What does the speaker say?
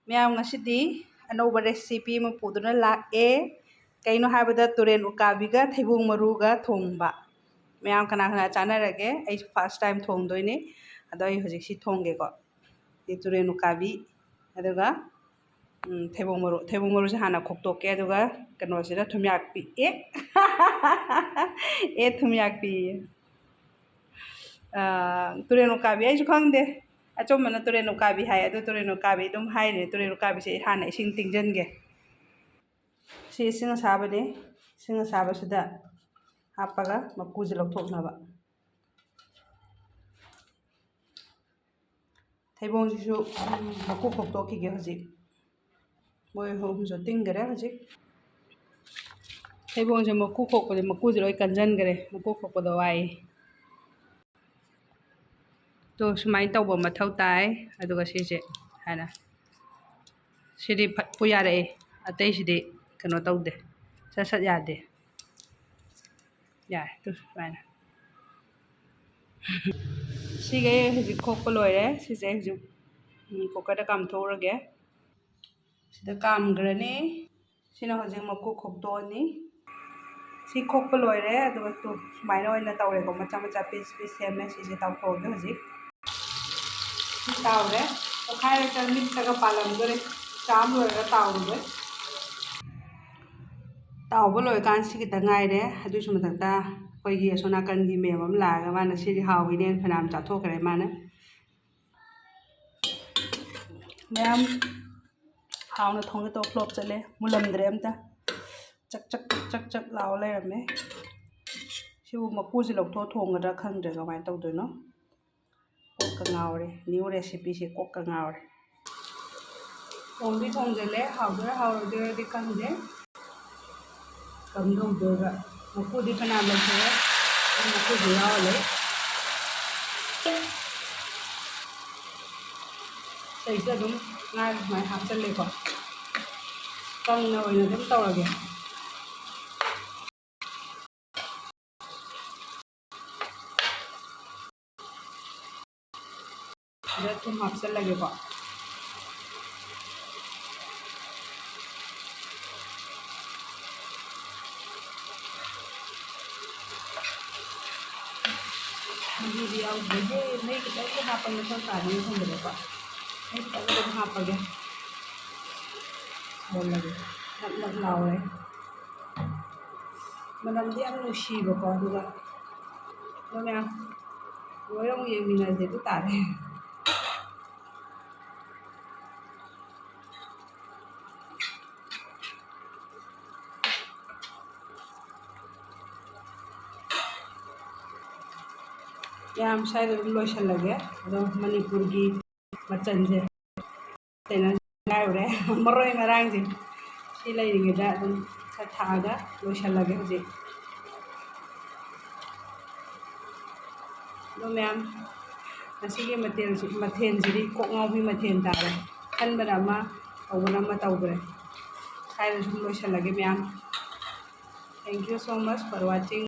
ꯃꯌꯥꯝ ꯉꯁꯤꯗꯤ ꯑꯅꯧꯕ ꯔꯦꯁꯤꯄꯤ ꯑꯃ ꯄꯨꯗꯨꯅ ꯂꯥꯛꯑꯦ ꯀꯩꯅꯣ ꯍꯥꯏꯕꯗ ꯇꯨꯔꯦꯟ ꯎꯀꯥꯕꯤꯒ ꯊꯩꯕꯣꯡ ꯃꯔꯨꯒ ꯊꯣꯡꯕ ꯃꯌꯥꯝ ꯀꯅꯥ ꯀꯅꯥ ꯆꯥꯅꯔꯒꯦ ꯑꯩꯁꯨ ꯐꯥꯔꯁ ꯇꯥꯏꯝ ꯊꯣꯡꯗꯣꯏꯅꯤ ꯑꯗꯣ ꯑꯩ ꯍꯧꯖꯤꯛ ꯁꯤ ꯊꯣꯡꯒꯦꯀꯣ ꯁꯤ ꯇꯨꯔꯦꯟ ꯎꯀꯥꯕꯤ ꯑꯗꯨꯒ ꯊꯩꯕꯣꯡ ꯃꯔꯨꯁꯦ ꯍꯥꯟꯅ ꯈꯣꯛꯇꯣꯛꯀꯦ ꯑꯗꯨꯒ ꯀꯩꯅꯣꯁꯤꯅ ꯊꯨꯝꯌꯥꯛꯄꯤ ꯊꯨꯝꯌꯥꯛꯄꯤ ꯇꯨꯔꯦꯟ ꯎꯀꯥꯕꯤ ꯑꯩꯁꯨ ꯈꯪꯗꯦ ꯑꯆꯨꯝꯕꯅ ꯇꯨꯔꯦꯟ ꯎꯀꯥꯕꯤ ꯍꯥꯏ ꯑꯗꯨ ꯇꯨꯔꯦꯟ ꯎꯀꯥꯕꯤ ꯑꯗꯨꯝ ꯍꯥꯏꯔꯦ ꯇꯨꯔꯦꯟ ꯎꯀꯥꯕꯤꯁꯦ ꯍꯥꯟꯅ ꯏꯁꯤꯡ ꯇꯤꯡꯁꯤꯟꯒꯦ ꯁꯤ ꯏꯁꯤꯡ ꯑꯁꯥꯕꯅꯤ ꯏꯁꯤꯡ ꯑꯁꯥꯕꯁꯤꯗ ꯍꯥꯞꯄꯒ ꯃꯀꯨꯁꯦ ꯂꯧꯊꯣꯛꯅꯕ ꯊꯩꯕꯣꯡꯁꯤꯁꯨ ꯃꯀꯨ ꯈꯣꯛꯇꯣꯛꯈꯤꯒꯦ ꯍꯧꯖꯤꯛ ꯃꯣꯏ ꯑꯍꯨꯝꯁꯨ ꯇꯤꯡꯈꯔꯦ ꯍꯧꯖꯤꯛ ꯊꯩꯕꯣꯡꯁꯦ ꯃꯀꯨ ꯈꯣꯛꯄꯁꯦ ꯃꯀꯨꯁꯦ ꯂꯣꯏ ꯀꯟꯁꯤꯟꯈꯔꯦ ꯃꯀꯨ ꯈꯣꯛꯄꯗ ꯋꯥꯏ ꯇꯣ ꯁꯨꯃꯥꯏꯅ ꯇꯧꯕ ꯃꯊꯧ ꯇꯥꯏ ꯑꯗꯨꯒ ꯁꯤꯁꯦ ꯍꯥꯏꯅ ꯁꯤꯗꯤ ꯐꯠꯄꯨ ꯌꯥꯔꯛꯑꯦ ꯑꯇꯩꯁꯤꯗꯤ ꯀꯩꯅꯣ ꯇꯧꯗꯦ ꯁꯠ ꯁꯠ ꯌꯥꯗꯦ ꯌꯥꯔꯦ ꯇꯨ ꯁꯨꯃꯥꯏꯅ ꯁꯤꯒꯩ ꯍꯧꯖꯤꯛ ꯈꯣꯛꯄ ꯂꯣꯏꯔꯦ ꯁꯤꯁꯦ ꯍꯧꯖꯤꯛ ꯀꯨꯀꯔꯗ ꯀꯥꯝꯊꯣꯛꯎꯔꯒꯦ ꯁꯤꯗ ꯀꯥꯝꯈ꯭ꯔꯅꯤ ꯁꯤꯅ ꯍꯧꯖꯤꯛ ꯃꯀꯨ ꯈꯣꯛꯇꯣꯛꯑꯅꯤ ꯁꯤ ꯈꯣꯛꯄ ꯂꯣꯏꯔꯦ ꯑꯗꯨꯒ ꯇꯨ ꯁꯨꯃꯥꯏꯅ ꯑꯣꯏꯅ ꯇꯧꯔꯦꯀꯣ ꯃꯆꯥ ꯃꯆꯥ ꯄꯤꯁ ꯄꯤꯁ ꯁꯦꯝꯃꯦ ꯁꯤꯁꯦ ꯇꯥꯎꯊꯣꯛꯑꯒꯦ ꯍꯧꯖꯤꯛ ꯁꯤ ꯇꯥꯎꯔꯦ ꯇꯣꯈꯥꯏꯔꯒ ꯃꯤꯠꯇꯒ ꯄꯥꯜꯂꯝꯗꯣꯔꯦ ꯆꯥꯝ ꯂꯣꯏꯔꯒ ꯇꯥꯎꯔꯨꯕꯩ ꯇꯥꯎꯕ ꯂꯣꯏꯔꯀꯥꯟꯁꯤꯈꯤꯇ ꯉꯥꯏꯔꯦ ꯑꯗꯨꯒꯤꯁꯨ ꯃꯊꯛꯇ ꯑꯩꯈꯣꯏꯒꯤ ꯑꯁꯣꯝ ꯅꯥꯀꯟꯒꯤ ꯃꯦꯝ ꯑꯃ ꯂꯥꯛꯑꯒ ꯃꯥꯅ ꯁꯤꯗꯤ ꯍꯥꯎꯋꯤꯅꯦ ꯐꯅꯌꯥꯝ ꯆꯥꯊꯣꯛꯈ꯭ꯔꯦ ꯃꯥꯅ ꯃꯌꯥꯝ ꯍꯥꯎꯅ ꯊꯣꯡꯒꯦ ꯇꯧ ꯐ꯭ꯂꯣꯞ ꯆꯠꯂꯦ ꯃꯨꯜꯂꯝꯗ꯭ꯔꯦ ꯑꯝꯇ ꯆꯛ ꯆꯛ ꯆꯛ ꯆꯛ ꯂꯥꯎ ꯂꯩꯔꯝꯃꯦ ꯁꯤꯕꯨ ꯃꯀꯨꯁꯦ ꯂꯧꯊꯣꯛꯑ ꯊꯣꯡꯒꯗ꯭ꯔꯥ ꯈꯪꯗ꯭ꯔꯦ ꯀꯃꯥꯏꯅ ꯇꯧꯗꯣꯏꯅꯣ ꯀꯣꯛꯀ ꯉꯥꯎꯔꯦ ꯅ꯭ꯌꯨ ꯔꯦꯁꯤꯄꯤꯁꯦ ꯀꯣꯛꯀ ꯉꯥꯎꯔꯦ ꯊꯣꯡꯗꯤ ꯊꯣꯡꯖꯤꯜꯂꯦ ꯍꯥꯎꯗꯣꯏꯔꯥ ꯍꯥꯎꯔꯣꯏꯗꯣꯏꯔꯗꯤ ꯈꯪꯗꯦ ꯀꯝꯗꯧꯗꯣꯏꯕ ꯃꯀꯨꯗꯤ ꯐꯅꯌꯥꯝ ꯂꯧꯊꯣꯛꯑꯦ ꯃꯀꯨꯁꯨ ꯌꯥꯎꯔ ꯂꯩ ꯑꯇꯩꯁꯨ ꯑꯗꯨꯝ ꯉꯥ ꯁꯨꯃꯥꯏꯅ ꯍꯥꯞꯆꯜꯂꯦꯀꯣ ꯀꯪꯅ ꯑꯣꯏꯅ ꯑꯗꯨꯝ ꯇꯧꯔꯒꯦ ꯁꯤꯗ ꯊꯨꯝ ꯍꯥꯞꯆꯜꯂꯒꯦꯀꯣ ꯃꯍꯤꯗꯤ ꯌꯥꯎꯗ꯭ꯔꯦ ꯃꯍꯤ ꯈꯤꯇꯪꯗꯤ ꯍꯥꯞꯄ ꯃꯊꯧ ꯇꯥꯗꯅ ꯊꯝꯕꯗꯀꯣ ꯃꯍꯤ ꯈꯤꯇꯪ ꯑꯗꯨꯝ ꯍꯥꯞꯄꯒꯦ ꯁꯧꯍꯜꯂꯒꯦ ꯅꯞ ꯅꯞ ꯂꯥꯎꯔꯦ ꯃꯅꯝꯗꯤ ꯌꯥꯝ ꯅꯨꯡꯁꯤꯕꯀꯣ ꯑꯗꯨꯒ ꯃꯌꯥꯝ ꯂꯣꯏꯅ ꯑꯃꯨꯛ ꯌꯦꯡꯃꯤꯟꯅꯁꯦ ꯑꯗꯨ ꯇꯥꯔꯦ ꯌꯥꯝ ꯁ꯭ꯋꯥꯏꯗ ꯑꯗꯨꯝ ꯂꯣꯏꯁꯤꯜꯂꯒꯦ ꯑꯗꯣ ꯃꯅꯤꯄꯨꯔꯒꯤ ꯃꯆꯜꯁꯦ ꯀꯩꯅꯣ ꯉꯥꯏꯔꯨꯔꯦ ꯃꯔꯣꯏ ꯃꯔꯥꯡꯁꯦ ꯁꯤ ꯂꯩꯔꯤꯉꯩꯗ ꯑꯗꯨꯝ ꯈꯔ ꯊꯥꯛꯑꯒ ꯂꯣꯏꯁꯤꯜꯂꯒꯦ ꯍꯧꯖꯤꯛ ꯑꯗꯣ ꯃꯌꯥꯝ ꯉꯁꯤꯒꯤ ꯃꯊꯦꯜꯁꯤꯗꯤ ꯀꯣꯛ ꯉꯥꯎꯕꯤ ꯃꯊꯦꯜ ꯇꯥꯔꯦ ꯈꯟꯕꯅ ꯑꯃ ꯇꯧꯕꯅ ꯑꯃ ꯇꯧꯈ꯭ꯔꯦ ꯁ꯭ꯋꯥꯏꯗ ꯁꯨꯝ ꯂꯣꯏꯁꯤꯜꯂꯒꯦ ꯃꯌꯥꯝ thank you so much for washing